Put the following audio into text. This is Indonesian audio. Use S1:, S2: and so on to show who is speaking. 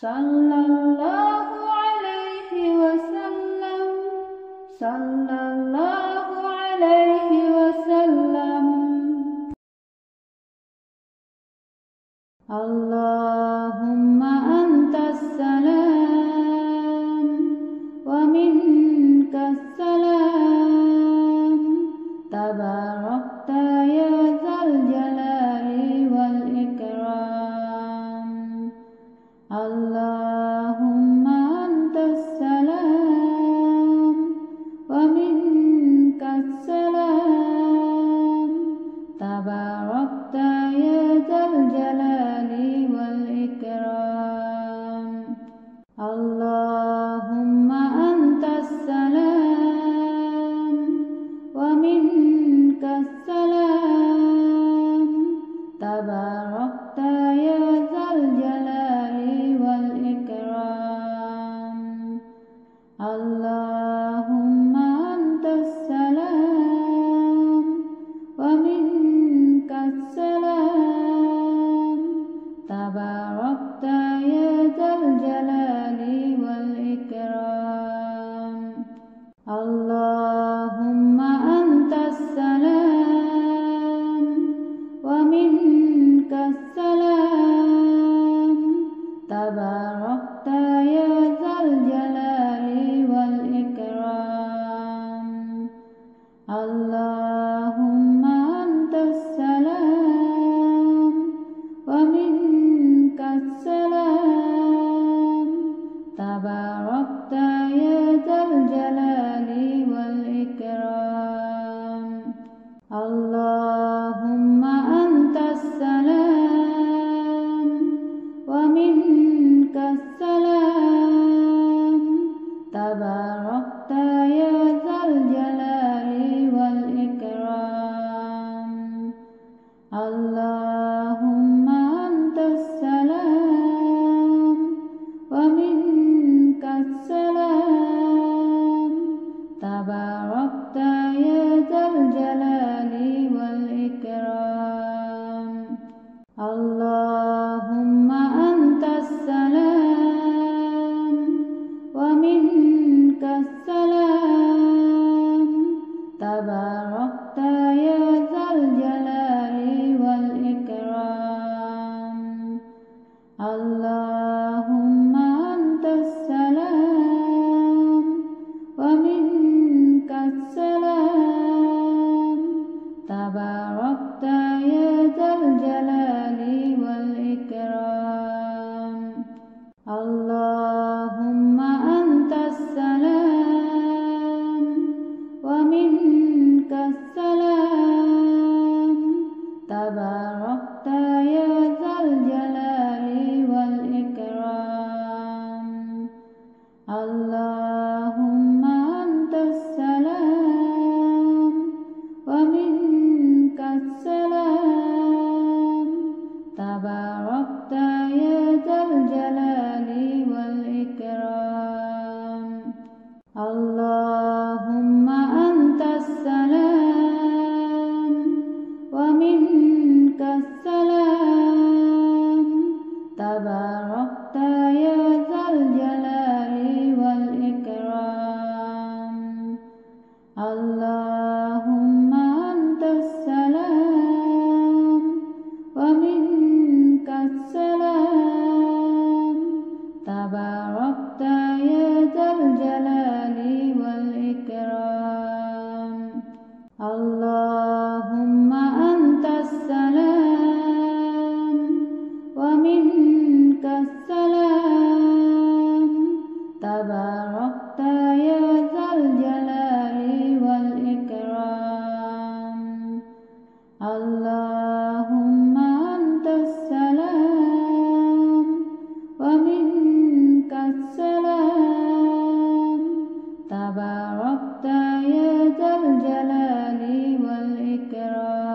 S1: Sallallahu alaihi wasallam, sallallahu alaihi wasallam. Allahumma antas salam wa minkas salam, tabarakta ya zal jalali wal ikram. Allahumma antas salam wa minkas salam, tabarakta ya zal jalali wal ikram. Allahumma antas salam wa minkas salam, tabarakta ya zal jalali wal ikram. Allahumma antas salam wa minkas salam, tabarakta ya zal jalali wal ikram. Allahumma antas salam wa minkas salam, tabarakta ya zal jalali wal ikram. Allahumma antas salam wa minkas salam, tabarakta ya zal jalali wal ikram. Allahumma antas salam wa minkas salam, tabarakta ya zal jalali wal ikram. Allahumma antas salam wa minkas salam, tabarakta ya zal jalali wal ikram. Allahumma antas salam wa minkas salam, tabarakta ya zal jalali wal ikram. Allahumma antas salam wa minkas salam, tabarakta ya zal jalali wal ikram. Allahumma antas salam wa minkas salam, tabarakta ya zal jalali wal ikram. Allahumma antas salam wa minkas salam, tabarakta ya zal jalali wal ikram. Allahumma antas salam wa minkas salam, tabarakta ya zal jalali wal ikram. Allahumma antas salam wa minkas salam, tabarakta ya zal jalali wal ikram. Allahumma antas salam wa minkas salam, tabarakta ya zal jalali wal ikram. Allahumma antas salam wa minkas salam, tabarakta ya zal jalali wal ikram.